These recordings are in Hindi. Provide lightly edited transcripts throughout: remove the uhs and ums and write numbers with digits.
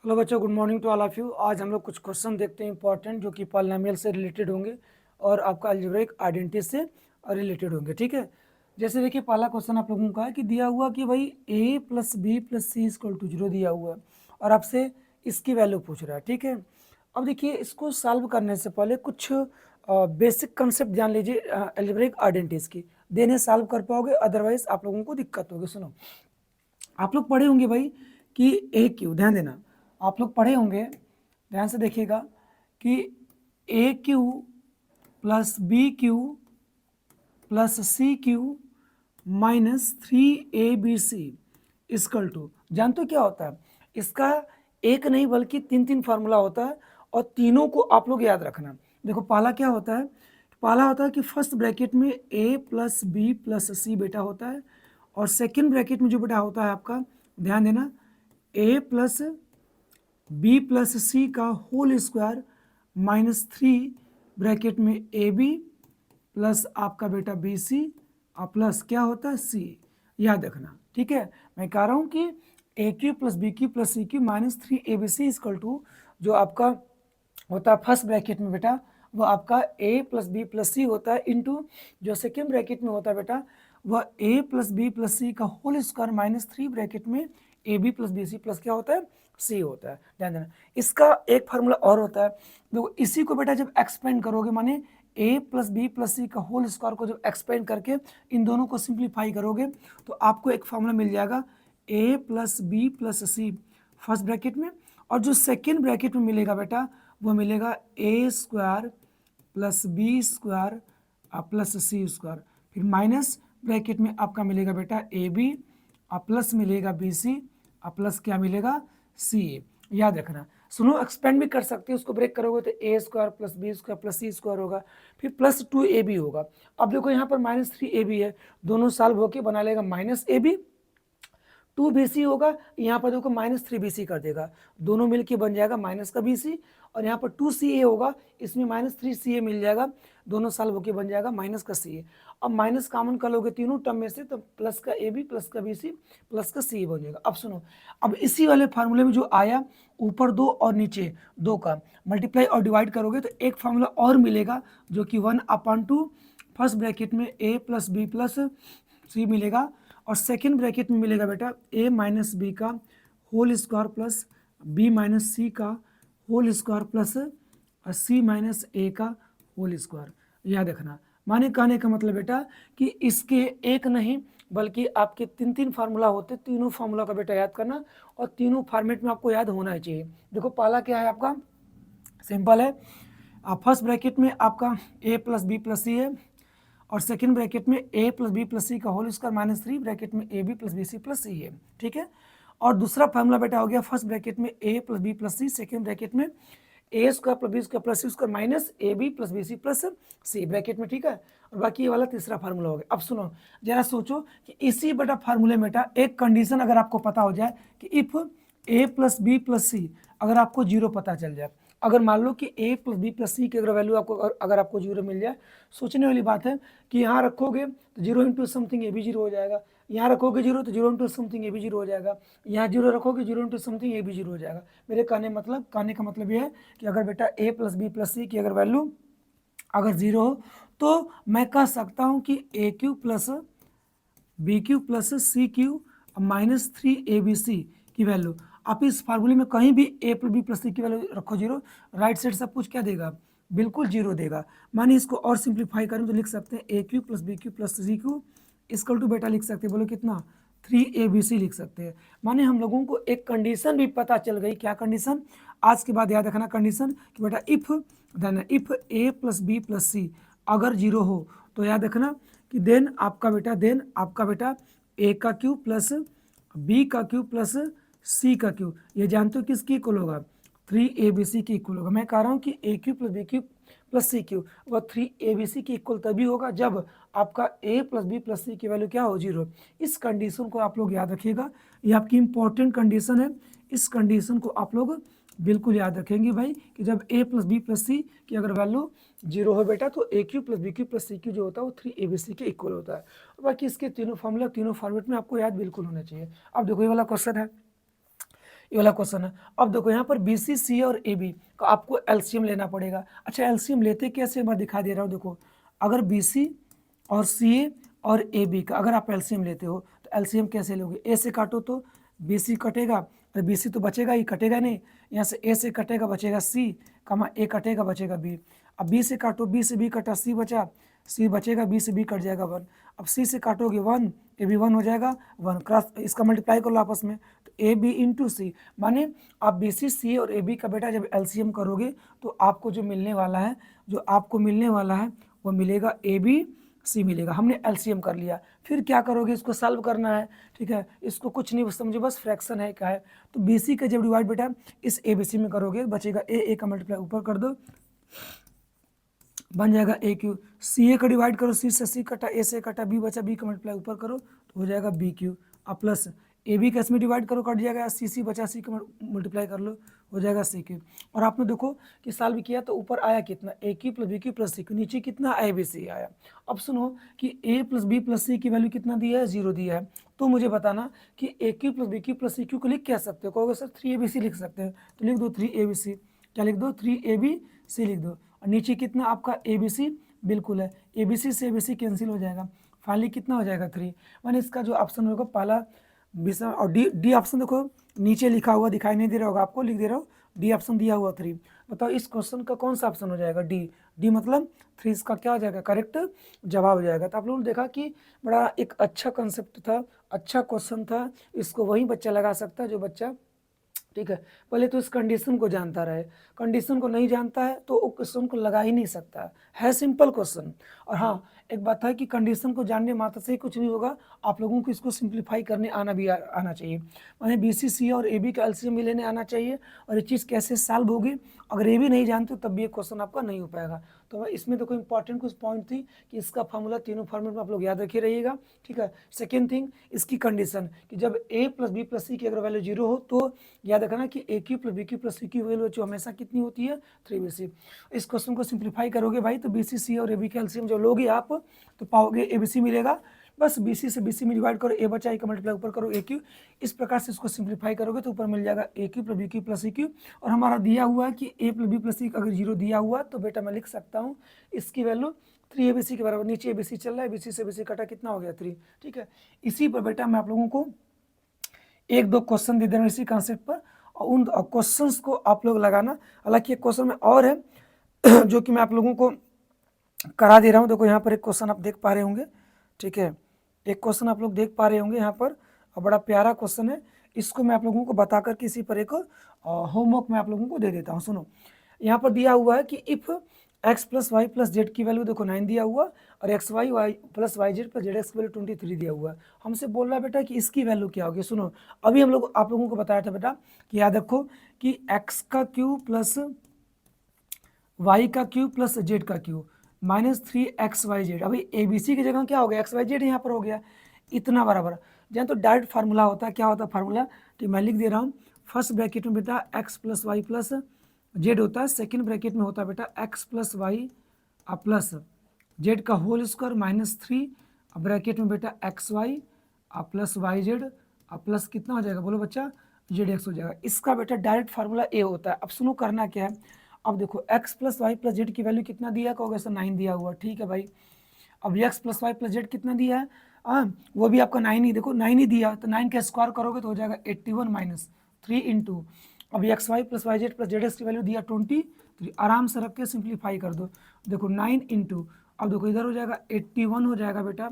हेलो बच्चों, good morning to all of you. आज हम लोग कुछ क्वेश्चन देखते हैं इंपॉर्टेंट, जो कि पॉलिनोमियल से रिलेटेड होंगे और आपका अलजेब्रिक आइडेंटिटी से रिलेटेड होंगे। ठीक है, जैसे देखिए पहला क्वेश्चन आप लोगों का है कि दिया हुआ कि भाई a plus B plus C equal to 0 दिया हुआ है और आपसे इसकी वैल्यू पूछ रहा है। ठीक है, अब देखिए इसको सॉल्व करने से पहले कुछ बेसिक कंसेप्ट जान लीजिए अलजेब्रिक आइडेंटिटीज की, देने सॉल्व कर पाओगे, अदरवाइज आप लोगों को दिक्कत होगी। सुनो, आप लोग पढ़े होंगे भाई कि ए क्यू, ध्यान देना, आप लोग पढ़े होंगे, ध्यान से देखिएगा कि ए cube plus B cube plus C cube minus 3abc equal to, जानते हो क्या होता है इसका? एक नहीं बल्कि तीन तीन फार्मूला होता है और तीनों को आप लोग याद रखना। देखो पहला क्या होता है, पहला होता है कि फर्स्ट ब्रैकेट में a प्लस बी प्लस सी बेटा होता है, और सेकेंड ब्रैकेट में जो बेटा होता है आपका, ध्यान देना, a प्लस बी प्लस सी का होल स्क्वायर माइनस 3 ब्रैकेट में ए बी प्लस आपका बेटा बी सी और प्लस क्या होता है सी, याद रखना। ठीक है, मैं कह रहा हूँ कि ए cube plus B cube plus C cube minus 3abc equal to जो आपका होता है फर्स्ट ब्रैकेट में बेटा, वो आपका a प्लस बी प्लस सी होता है, इंटू जो सेकेंड ब्रैकेट में होता है बेटा वह a प्लस बी प्लस सी का होल स्क्वायर माइनस 3 ब्रैकेट में A B plus B C plus क्या होता है सी होता है। ध्यान देना, इसका एक फार्मूला और होता है, देखो इसी को बेटा जब एक्सपेंड करोगे, माने a प्लस बी प्लस सी का होल स्क्वायर को जब एक्सपेंड करके इन दोनों को सिंप्लीफाई करोगे तो आपको एक फार्मूला मिल जाएगा a plus B plus C first bracket में, और जो सेकेंड ब्रैकेट में मिलेगा बेटा वो मिलेगा a square plus B square plus C square, फिर माइनस ब्रैकेट में आपका मिलेगा बेटा ए बी प्लस मिलेगा बी सी प्लस क्या मिलेगा सी ए, याद रखना। सुनो, एक्सपेंड भी कर सकते हैं, उसको ब्रेक करोगे तो A square plus B square plus C square होगा, फिर प्लस 2ab होगा। अब देखो यहाँ पर माइनस 3ab है, दोनों सॉल्व होके बना लेगा माइनस ए बी, 2bc होगा, यहाँ पर देखो माइनस 3bc कर देगा, दोनों मिलके बन जाएगा माइनस का bc, और यहाँ पर 2ca होगा, इसमें माइनस 3ca मिल जाएगा, दोनों सॉल्व होके बन जाएगा माइनस का ca। अब माइनस कॉमन कर लोगे तीनों टर्म में से तो प्लस का ab प्लस का bc प्लस का ca बन जाएगा। अब सुनो, अब इसी वाले फार्मूले में जो आया ऊपर दो और नीचे दो का मल्टीप्लाई और डिवाइड करोगे तो एक फार्मूला और मिलेगा जो कि 1/2 फर्स्ट ब्रैकेट में a plus B plus C मिलेगा, और सेकेंड ब्रैकेट में मिलेगा बेटा a माइनस बी का whole square plus b minus C का whole square plus c minus a का होल स्क्वायर, याद रखना। माने कहने का मतलब बेटा कि इसके एक नहीं बल्कि आपके तीन तीन फार्मूला होते, तीनों फार्मूला का बेटा याद करना, और तीनों फॉर्मेट में आपको याद होना ही चाहिए। देखो पहला क्या है आपका, सिंपल है, फर्स्ट ब्रैकेट में आपका a plus B plus c है, और सेकेंड ब्रैकेट में a प्लस बी प्लस सी का होल स्क्वायर माइनस 3 ब्रैकेट में A B plus B C plus c है। ठीक है, और दूसरा फार्मूला बेटा हो गया फर्स्ट ब्रैकेट में a plus B plus c, second bracket में a square plus B square plus C square minus a B plus B C plus c bracket में। ठीक है, और बाकी ये वाला तीसरा फार्मूला हो गया। अब सुनो जरा सोचो कि इसी बेटा फार्मूले में बेटा एक कंडीशन अगर आपको पता हो जाए कि if a plus B plus c अगर आपको 0 पता चल जाए, अगर मान लो कि a plus B plus c की अगर वैल्यू आपको अगर आपको 0 मिल जाए, सोचने वाली बात है कि यहाँ रखोगे तो 0 इंटू समथिंग ए भी 0 हो जाएगा, यहाँ रखोगे 0 तो 0 इंटू समथिंग ए भी 0 हो जाएगा, यहाँ 0 रखोगे 0 इंटू समथिंग ए भी 0 हो जाएगा। मेरे कहने का मतलब ये है कि अगर बेटा a plus B plus c की अगर वैल्यू अगर 0 हो तो मैं कह सकता हूँ कि ए cube plus B cube plus सी क्यू माइनस 3abc की वैल्यू, आप इस फार्मूले में कहीं भी a plus B plus c की वैल्यू रखो 0, राइट साइड सब कुछ क्या देगा, बिल्कुल 0 देगा। माने इसको और सिंप्लीफाई करें तो लिख सकते हैं a cube plus B cube plus C cube equal to बेटा लिख सकते हैं, बोलो कितना 3abc लिख सकते हैं। माने हम लोगों को एक कंडीशन भी पता चल गई, क्या कंडीशन, आज के बाद याद रखना कंडीशन कि बेटा if a plus B plus c अगर 0 हो तो याद रखना कि देन आपका बेटा a का क्यू प्लस बी का क्यू प्लस सी का क्यू, ये जानते हो किसकी इक्वल होगा, 3abc की इक्वल होगा। मैं कह रहा हूँ कि ए cube plus B cube plus सी क्यू वह 3abc की इक्वल तभी होगा जब आपका a plus B plus c की वैल्यू क्या हो 0। इस कंडीशन को आप लोग याद रखिएगा, ये आपकी इंपॉर्टेंट कंडीशन है, इस कंडीशन को आप लोग बिल्कुल याद रखेंगे भाई कि जब a plus B plus c की अगर वैल्यू 0 हो बेटा तो a cube plus B cube plus C cube जो होता है वो 3abc के इक्वल होता है। और बाकी इसके तीनों फॉर्मूला तीनों फॉर्मेट में आपको याद बिल्कुल होना चाहिए। अब देखो ये वाला क्वेश्चन है, ये वाला क्वेश्चन है। अब देखो यहाँ पर BC, CA और AB का आपको एलसीएम लेना पड़ेगा। अच्छा एलसीएम लेते कैसे, मैं दिखा दे रहा हूँ। देखो अगर BC और CA और AB का अगर आप एलसीएम लेते हो तो एलसीएम कैसे लोगे, A से काटो तो BC कटेगा, और BC तो बचेगा ही, कटेगा नहीं। यहाँ से A से कटेगा बचेगा C, कमा A कटेगा बचेगा B। अब B से काटो, B से B कटा, C बचा, C बचेगा, B से B कट जाएगा 1। अब C से काटोगे 1, AB 1 हो जाएगा 1, क्रॉस इसका मल्टीप्लाई कर लो आपस में, तो AB इंटू C, माने आप BC, CA और AB का बेटा जब एलसीएम करोगे तो आपको जो मिलने वाला है, वो मिलेगा AB C मिलेगा। हमने एलसीएम कर लिया। फिर क्या करोगे, इसको सॉल्व करना है, ठीक है। इसको कुछ नहीं समझो, बस फ्रैक्शन है क्या है, तो BC का जब डिवाइड बेटा इस ABC में करोगे बचेगा A का मल्टीप्लाई ऊपर कर दो, बन जाएगा AQ। CA का डिवाइड करो, C से C कटा, A से कटा, B बचा, B का मल्टीप्लाई ऊपर करो तो हो जाएगा BQ। अब प्लस AB का इसमें डिवाइड करो, कट जाएगा, CC बचा, C का मल्टीप्लाई कर लो, हो जाएगा CQ। और आपने देखो कि सॉल्व किया तो ऊपर आया कितना, AQ plus BQ plus CQ, नीचे कितना ABC आया। अब सुनो कि A plus B plus C की वैल्यू कितना दिया है, 0 दिया है। तो मुझे बताना कि AQ plus BQ plus CQ को लिख क्या सकते हो, कहोगे सर 3ABC लिख सकते हैं, तो लिख दो 3ABC। क्या लिख दो, 3ABC लिख दो। और नीचे कितना आपका ABC बिल्कुल है, ABC से ABC कैंसिल हो जाएगा, फाइनली कितना हो जाएगा 3। माने इसका जो ऑप्शन होगा पहला विषय। और डी ऑप्शन देखो नीचे लिखा हुआ दिखाई नहीं दे रहा होगा आपको, लिख दे रहा हूँ, डी ऑप्शन दिया हुआ 3। बताओ इस क्वेश्चन का कौन सा ऑप्शन हो जाएगा, डी मतलब 3 इसका क्या हो जाएगा, करेक्ट जवाब हो जाएगा। तो आप लोगों ने देखा कि बड़ा एक अच्छा कंसेप्ट था, अच्छा क्वेश्चन था, इसको वही बच्चा लगा सकता है जो बच्चा, ठीक है, पहले तो इस कंडीशन को जानता रहे। कंडीशन को नहीं जानता है तो वो क्वेश्चन को लगा ही नहीं सकता है सिंपल क्वेश्चन। और हाँ एक बात है कि कंडीशन को जानने मात्र से ही कुछ नहीं होगा, आप लोगों को इसको सिंप्लीफाई करने आना भी आना चाहिए। माने BC, CA और AB का एलसीएम भी लेने आना चाहिए, और ये चीज़ कैसे सॉल्व होगी, अगर ये भी नहीं जानते तब भी ये क्वेश्चन आपका नहीं हो पाएगा। तो इसमें देखो इंपॉर्टेंट कुछ पॉइंट थी कि इसका फार्मूला तीनों फॉर्मेट में आप लोग याद रखे रहिएगा, ठीक है। सेकेंड थिंग इसकी कंडीशन कि जब A plus B plus C की अगर वैल्यू 0 हो तो याद रखना कि AQ plus BQ plus C की वैल्यू जो हमेशा कितनी होती है, 3BC। इस क्वेश्चन को सिंप्लीफाई करोगे भाई तो BC, CA और AB का एलसीएम जो लोगे आप तो पाओगे ABC मिलेगा। बस BC से BC में डिवाइड करो, A बचा, A का मल्टीप्लाई ऊपर करो AQ। इस प्रकार से इसको सिंप्लीफाई करोगे तो ऊपर मिल जाएगा AQ plus BQ plus CQ। और हमारा दिया हुआ है कि A plus B plus C अगर 0 दिया हुआ तो बेटा मैं लिख सकता हूँ इसकी वैल्यू 3ABC के बराबर। नीचे ABC चल रहा है, BC से BC कटा कितना हो गया 3, ठीक है। इसी पर बेटा मैं आप लोगों को एक दो क्वेश्चन दे दे रहा हूँ इसी कॉन्सेप्ट पर, और उन क्वेश्चंस को आप लोग लगाना। हालांकि एक क्वेश्चन में और है जो कि मैं आप लोगों को करा दे रहा हूँ। देखो यहाँ पर एक क्वेश्चन आप देख पा रहे होंगे, ठीक है, एक क्वेश्चन आप लोग देख पा रहे होंगे यहाँ पर, और बड़ा प्यारा क्वेश्चन है। इसको मैं आप लोगों को बताकर किसी पर एक होमवर्क में आप लोगों को दे देता हूँ। सुनो यहाँ पर दिया हुआ है कि if x plus Y plus Z की वैल्यू देखो 9 दिया हुआ, और X Y plus Y Z plus Z X की वैल्यू 23 दिया हुआ है। हमसे बोल रहा है बेटा कि इसकी वैल्यू क्या होगी। सुनो अभी हम लोग आप लोगों को बताया था बेटा कि याद रखो कि x का क्यूब प्लस y का क्यूब प्लस z का क्यूब माइनस 3xyz। अभी ABC की जगह क्या हो गया, xyz यहाँ पर हो गया, इतना बराबर। जहाँ तो डायरेक्ट फार्मूला होता है, क्या होता है फार्मूला, तो मैं लिख दे रहा हूँ। फर्स्ट ब्रैकेट में बेटा x plus Y plus Z होता है, सेकेंड ब्रैकेट में होता है बेटा x plus Y plus Z का होल स्क्वायर माइनस 3, ब्रैकेट में बेटा x Y plus Y Z plus कितना हो जाएगा बोलो बच्चा, जेड एक्स हो जाएगा। इसका बेटा डायरेक्ट फार्मूला ए होता है। अब सुनो करना क्या है, अब देखो x plus Y plus Z की वैल्यू कितना दिया, कहोगे सर 9 दिया हुआ, ठीक है भाई। अब x plus Y plus Z कितना दिया है, वो भी आपका 9 ही, देखो 9 ही दिया, तो 9 का स्क्वायर करोगे तो हो जाएगा 81 माइनस 3 इंटू, अब X Y plus Y Z plus Z X की वैल्यू दिया 23, आराम से रख के सिंप्लीफाई कर दो। देखो 9 इंटू, अब देखो इधर हो जाएगा 81 हो जाएगा बेटा,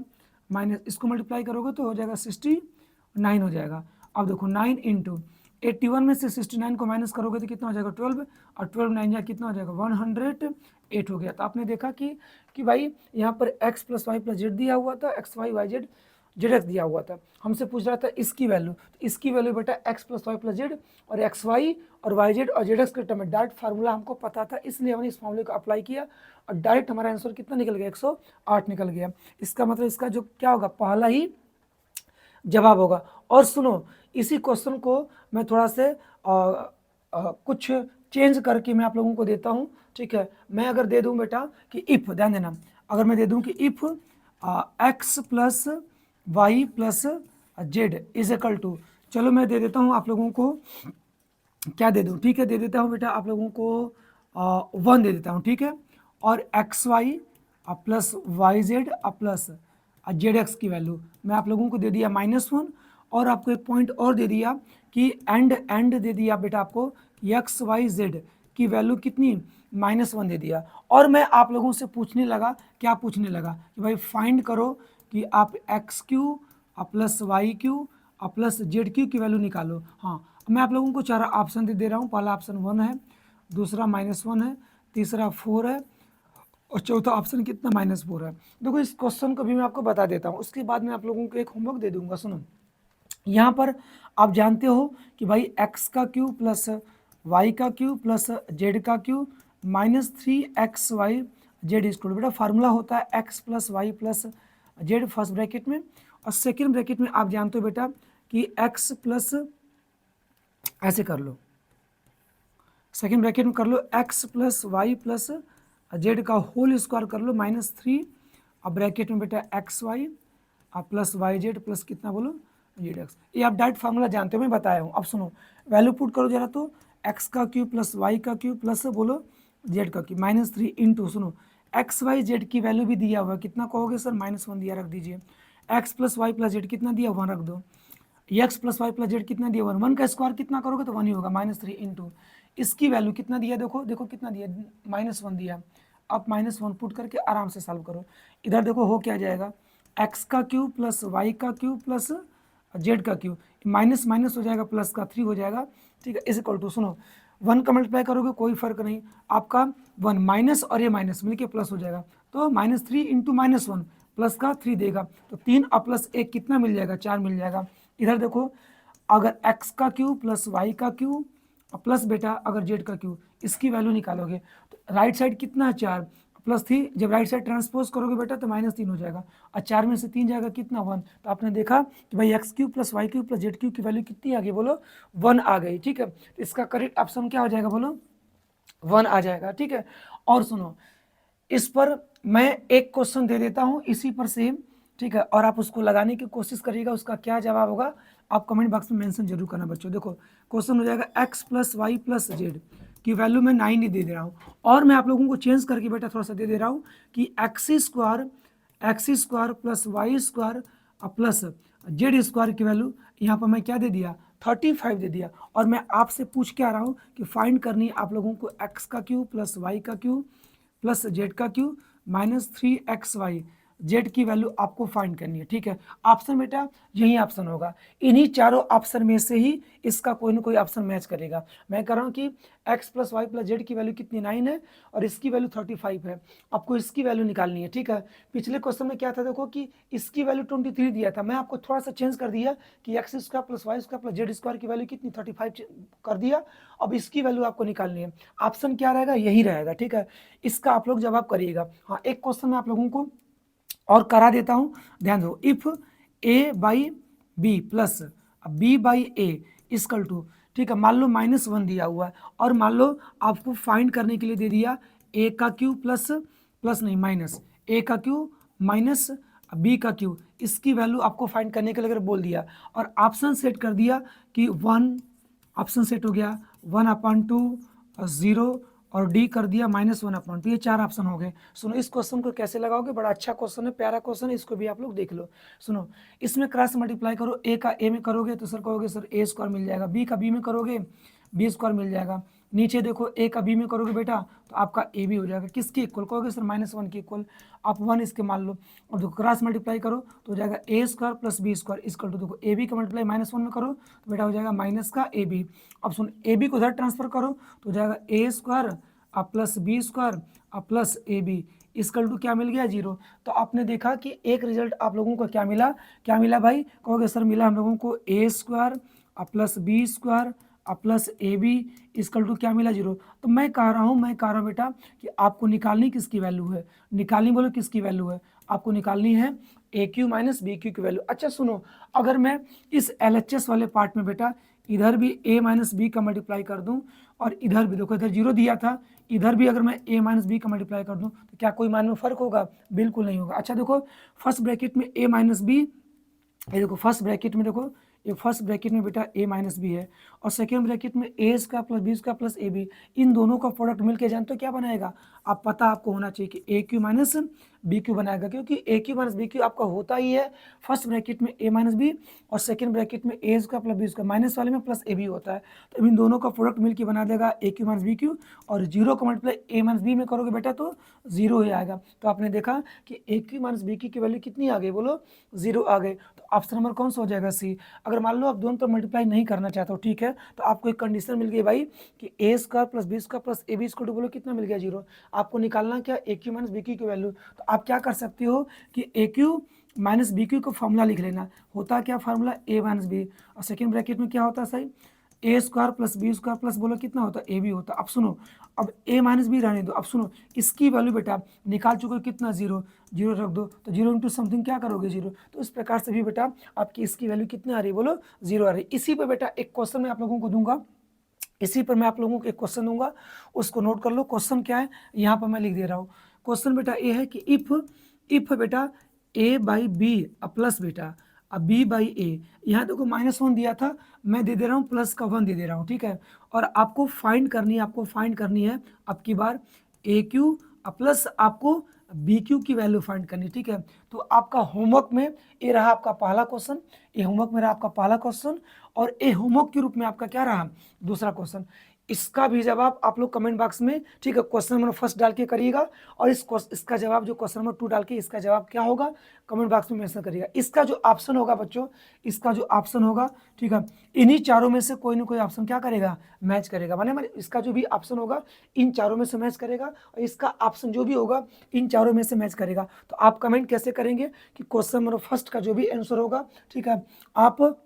माइनस इसको मल्टीप्लाई करोगे तो हो जाएगा 69 हो जाएगा। अब देखो 9 इंटू 81 में से 69 को माइनस करोगे तो कितना हो जाएगा 12, और 12 9 जा कितना हो जाएगा 108 हो गया। तो आपने देखा कि भाई यहाँ पर x plus Y plus Z दिया हुआ था, X Y Y Z Z X दिया हुआ था, हमसे पूछ रहा था इसकी वैल्यू, तो इसकी वैल्यू बेटा x plus Y plus Z और एक्स वाई और वाई जेड और जेड एक्स के टर्म में डायरेक्ट फार्मूला हमको पता था, इसलिए हमने इस फार्मूले को अप्लाई किया और डायरेक्ट हमारा आंसर कितना निकल गया 108 निकल गया। इसका मतलब इसका जो क्या होगा पहला ही जवाब होगा। और सुनो इसी क्वेश्चन को मैं थोड़ा से कुछ चेंज करके मैं आप लोगों को देता हूँ, ठीक है। मैं अगर दे दूँ बेटा कि इफ, ध्यान देना, अगर मैं दे दूँ कि if x plus Y plus Z is equal to, चलो मैं दे देता हूँ आप लोगों को क्या दे दूँ, ठीक है, दे देता हूँ बेटा आप लोगों को 1 दे देता हूँ, ठीक है, और X Y plus Y Z plus Z X की वैल्यू मैं आप लोगों को दे दिया -1, और आपको एक पॉइंट और दे दिया कि एंड दे दिया बेटा आपको एक्स वाई जेड की वैल्यू कितनी -1 दे दिया। और मैं आप लोगों से पूछने लगा, क्या पूछने लगा कि भाई फाइंड करो कि आप X cube plus Y cube plus Z cube की वैल्यू निकालो। हाँ, मैं आप लोगों को 4 ऑप्शन दे रहा हूँ। पहला ऑप्शन 1 है, दूसरा -1 है, तीसरा 4 है, और चौथा ऑप्शन कितना -4 है। देखो इस क्वेश्चन को भी मैं आपको बता देता हूँ, उसके बाद मैं आप लोगों को एक होमवर्क दे दूंगा। सुनो, यहाँ पर आप जानते हो कि भाई एक्स का क्यू प्लस वाई का क्यू प्लस जेड का क्यू -3xy जेड स्क्वायर, बेटा फार्मूला होता है X plus Y plus Z first bracket में, और सेकेंड ब्रैकेट में आप जानते हो बेटा कि एक्स प्लस, ऐसे कर लो, सेकेंड ब्रैकेट में कर लो x plus Y plus Z का होल स्क्वायर कर लो -3, अब ब्रैकेट में बेटा x Y plus Y Z plus कितना बोलो जेड एक्स। ये आप डायरेक्ट फार्मूला जानते हो, मैं बताया हूँ। अब सुनो, वैल्यू पुट करो जरा, तो एक्स का क्यू प्लस वाई का क्यू प्लस बोलो जेड का क्यू -3 इंटू, सुनो एक्स वाई जेड की वैल्यू भी दिया हुआ है, कितना कहोगे सर -1 दिया, रख दीजिए। X plus Y plus Z कितना दिया 1 रख दो, X plus Y plus Z कितना दिया 1, 1 का स्क्वायर कितना करोगे तो 1 ही होगा, -3 इंटू इसकी वैल्यू कितना दिया, देखो देखो कितना दिया -1 दिया। अब -1 पुट करके आराम से सॉल्व करो, इधर देखो हो क्या जाएगा, एक्स का क्यू प्लस वाई का क्यू प्लस जेड का क्यू, माइनस माइनस हो जाएगा प्लस का 3 हो जाएगा, ठीक है, इज इक्वल टू, सुनो 1 का मल्टीप्लाई करोगे कोई फर्क नहीं, आपका 1 माइनस और ये माइनस मिलके प्लस हो जाएगा, तो -3 इंटू -1 प्लस का 3 देगा, तो 3 और प्लस 1 कितना मिल जाएगा, 4 मिल जाएगा। इधर देखो, अगर x का क्यू प्लस वाई का क्यू प्लस बेटा अगर जेड का क्यू, इसकी वैल्यू निकालोगे तो राइट साइड कितना है 4 प्लस 3, जब राइट साइड ट्रांसपोज करोगे बेटा तो -3 हो जाएगा, और 4 में से 3 जाएगा कितना 1, तो आपने देखा कि भाई X cube plus Y cube plus Z cube की वैल्यू कितनी आ गई, बोलो 1 आ गई, ठीक है, तो इसका करेक्ट ऑप्शन क्या हो जाएगा, बोलो 1 आ जाएगा, ठीक है। और सुनो, इस पर मैं एक क्वेश्चन दे देता हूँ इसी पर सेम, ठीक है, और आप उसको लगाने की कोशिश करिएगा, उसका क्या जवाब होगा आप कमेंट बॉक्स में मेंशन जरूर करना बच्चों। देखो क्वेश्चन हो जाएगा X plus Y plus Z की वैल्यू मैं 9 ही दे दे रहा हूँ, और मैं आप लोगों को चेंज करके बेटा थोड़ा सा दे दे रहा हूँ कि X square plus Y square plus Z square की वैल्यू यहाँ पर मैं क्या दे दिया 35 दे दिया, और मैं आपसे पूछ के आ रहा हूँ कि फाइंड करनी है आप लोगों को एक्स का क्यू प्लस वाई का क्यू प्लस जेड का क्यू -3xy जेड की वैल्यू आपको फाइंड करनी है, ठीक है। ऑप्शन बेटा यही ऑप्शन होगा, इन्हीं चारों ऑप्शन में से ही इसका कोई ना कोई ऑप्शन मैच करेगा। मैं कह रहा हूँ कि x plus Y plus Z की वैल्यू कितनी 9 है और इसकी वैल्यू 35 है, आपको इसकी वैल्यू निकालनी है, ठीक है। पिछले क्वेश्चन में क्या था, देखो कि इसकी वैल्यू 23 दिया था, मैं आपको थोड़ा सा चेंज कर दिया कि X square plus Y square plus Z square की वैल्यू कितनी 35 कर दिया, अब इसकी वैल्यू आपको निकालनी है। ऑप्शन क्या रहेगा, यही रहेगा, ठीक है। इसका आप लोग जवाब करिएगा। हाँ, एक क्वेश्चन मैं आप लोगों को और करा देता हूं, ध्यान दो, if a by B plus B by A equal to, ठीक है, मान लो -1 दिया हुआ है, और मान लो आपको फाइंड करने के लिए दे दिया a का क्यू प्लस प्लस नहीं माइनस a का क्यू माइनस b का क्यू, इसकी वैल्यू आपको फाइंड करने के लिए अगर बोल दिया, और ऑप्शन सेट कर दिया कि 1, ऑप्शन सेट हो गया 1/2 0 और डी कर दिया -1/2, ये 4 ऑप्शन हो गए। सुनो इस क्वेश्चन को कैसे लगाओगे, बड़ा अच्छा क्वेश्चन है, प्यारा क्वेश्चन है, इसको भी आप लोग देख लो। सुनो, इसमें क्रॉस मल्टीप्लाई करो, ए का ए में करोगे तो सर कहोगे सर ए स्क्वायर मिल जाएगा, बी का बी में करोगे बी स्क्वायर मिल जाएगा, नीचे देखो ए का बी में करोगे बेटा तो आपका ए भी हो जाएगा, किसके इक्वल कहोगे सर -1 के इक्वल, आप 1 इसके मान लो, और देखो क्रॉस मल्टीप्लाई करो तो हो जाएगा a square plus B square equal to, देखो ए बी का मल्टीप्लाई -1 में करो तो बेटा हो जाएगा माइनस का ए बी, अब सुन ए बी को उधर ट्रांसफर करो तो हो जाएगा a square plus B square plus a b equal to क्या मिल गया 0। तो आपने देखा कि एक रिजल्ट आप लोगों को क्या मिला भाई, कहोगे सर मिला हम लोगों को a square plus B square plus a b equal to क्या मिला 0। तो मैं कह रहा हूँ बेटा कि आपको निकालनी किसकी वैल्यू है, निकालनी बोलो किसकी वैल्यू है, आपको निकालनी है ए क्यू माइनस बी क्यू की वैल्यू। अच्छा सुनो, अगर मैं इस LHS वाले पार्ट में बेटा इधर भी a माइनस बी का मल्टीप्लाई कर दूं, और इधर भी देखो इधर 0 दिया था, इधर भी अगर मैं a माइनस बी का मल्टीप्लाई कर दूं तो क्या कोई मान में फर्क होगा, बिल्कुल नहीं होगा। अच्छा देखो फर्स्ट ब्रैकेट में a माइनस बी, ये देखो फर्स्ट ब्रैकेट में देखो ये फर्स्ट ब्रैकेट में बेटा a माइनस बी है और सेकेंड ब्रैकेट में a square plus B square plus a b, इन दोनों का प्रोडक्ट मिलके जानते हो क्या बनाएगा, आप पता आपको होना चाहिए कि ए क्यू माइनस बी क्यू बनाएगा, क्योंकि a cube minus b cube आपका होता ही है फर्स्ट ब्रैकेट में a माइनस बी और सेकेंड ब्रैकेट में a square plus B square, minus वाले में प्लस ए बी होता है, तो इन दोनों का प्रोडक्ट मिलके बना देगा ए क्यू माइनस बी क्यू, और जीरो का मल्टीप्लाई ए माइनस बी में करोगे बेटा तो जीरो ही आएगा। तो आपने देखा कि ए क्यू माइनस बी क्यू की वैल्यू कितनी आ गई, बोलो जीरो आ गई। तो ऑप्शन नंबर कौन सा हो जाएगा, सी। अगर मान लो आप दोनों तो मल्टीप्लाई नहीं करना चाहते हो, ठीक है, तो आपको एक कंडीशन मिल गई भाई कि a square plus B square plus a b square बोलो कितना मिल गया, जीरो। आपको निकालना क्या, a cube minus b cube की वैल्यू। तो आप क्या कर सकते हो कि ए क्यू माइनस बी क्यू का फॉर्मूला लिख लेना, होता क्या फार्मूला ए माइनस बी, और सेकेंड ब्रैकेट में क्या होता है सही, a square plus B square plus बोलो कितना होता है, ए बी होता है। अब सुनो, अब ए माइनस बी रहने दो, अब सुनो इसकी वैल्यू बेटा निकाल चुके हो कितना, जीरो, जीरो रख दो, तो जीरो इंटू समथिंग क्या करोगे, जीरो। तो इस प्रकार से भी बेटा आपकी इसकी वैल्यू कितनी आ रही है, बोलो जीरो आ रही है। इसी पे बेटा एक क्वेश्चन मैं आप लोगों को दूंगा, इसी पर मैं आप लोगों को एक क्वेश्चन दूंगा, उसको नोट कर लो। क्वेश्चन क्या है यहाँ पर मैं लिख दे रहा हूँ। क्वेश्चन बेटा ये है कि इफ बेटा ए बाई बी प्लस बेटा अब बी बाई ए, यहाँ देखो -1 दिया था, मैं दे दे रहा हूँ प्लस का 1 दे दे रहा हूँ, ठीक है। और आपको फाइंड करनी है अब की बार ए क्यू प्लस आपको बी क्यू की वैल्यू फाइंड करनी, ठीक है। तो आपका होमवर्क में ये रहा आपका पहला क्वेश्चन, ये होमवर्क में रहा आपका पहला क्वेश्चन, और ए होमवर्क के रूप में आपका क्या रहा, दूसरा क्वेश्चन। इसका भी जवाब आप लोग कमेंट बॉक्स में, ठीक है, क्वेश्चन नंबर फर्स्ट डाल के करिएगा, और इसका जवाब जो क्वेश्चन नंबर 2 डाल के इसका जवाब क्या होगा कमेंट बॉक्स में मेंशन करिएगा। इसका जो ऑप्शन होगा बच्चों, इसका जो ऑप्शन होगा, ठीक है, इन्हीं चारों में से कोई ना कोई ऑप्शन क्या करेगा, मैच करेगा, माने इसका जो भी ऑप्शन होगा इन चारों में से मैच करेगा, और इसका ऑप्शन जो भी होगा इन चारों में से मैच करेगा। तो आप कमेंट कैसे करेंगे कि क्वेश्चन नंबर फर्स्ट का जो भी आंसर होगा, ठीक है, आप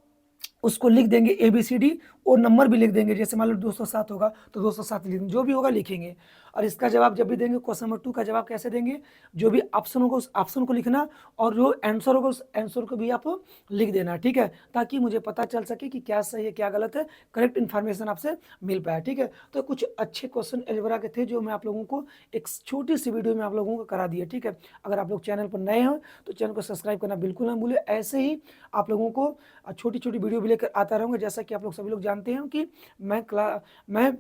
उसको लिख देंगे ABCD, और नंबर भी लिख देंगे, जैसे मान लो 207 होगा तो 207 लिख देंगे, जो भी होगा लिखेंगे। और इसका जवाब जब भी देंगे क्वेश्चन नंबर 2 का जवाब कैसे देंगे, जो भी ऑप्शन होगा उस ऑप्शन को लिखना, और जो आंसर होगा उस आंसर को भी आप लिख देना, ठीक है, ताकि मुझे पता चल सके कि क्या सही है क्या गलत है, करेक्ट इन्फॉर्मेशन आपसे मिल पाए, ठीक है। तो कुछ अच्छे क्वेश्चन अलजेब्रा के थे जो मैं आप लोगों को एक छोटी सी वीडियो में आप लोगों को करा दिया, ठीक है। अगर आप लोग चैनल पर नए हो तो चैनल को सब्सक्राइब करना बिल्कुल ना भूलें। ऐसे ही आप लोगों को छोटी छोटी वीडियो भी लेकर आता रहूँगा, जैसा कि आप लोग सभी लोग जानते हैं कि मैं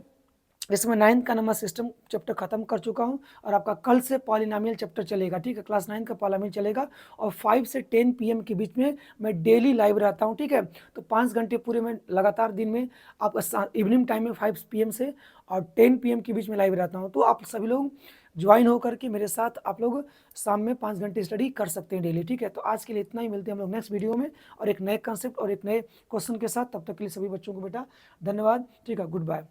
इसमें 9th का नंबर सिस्टम चैप्टर खत्म कर चुका हूं, और आपका कल से पॉलिनोमियल चैप्टर चलेगा, ठीक है, क्लास 9 का पॉलिनोमियल चलेगा, और 5 से 10 PM के बीच में मैं डेली लाइव रहता हूं, ठीक है। तो 5 घंटे पूरे में लगातार दिन में, आप इवनिंग टाइम में 5 PM से और 10 PM के बीच में लाइव रहता हूँ। तो आप सभी लोग ज्वाइन होकर के मेरे साथ आप लोग शाम में 5 घंटे स्टडी कर सकते हैं डेली, ठीक है। तो आज के लिए इतना ही, मिलते हैं हम लोग नेक्स्ट वीडियो में और एक नए कंसेप्ट और एक नए क्वेश्चन के साथ। तब तक के लिए सभी बच्चों को बेटा धन्यवाद, ठीक है, गुड बाय।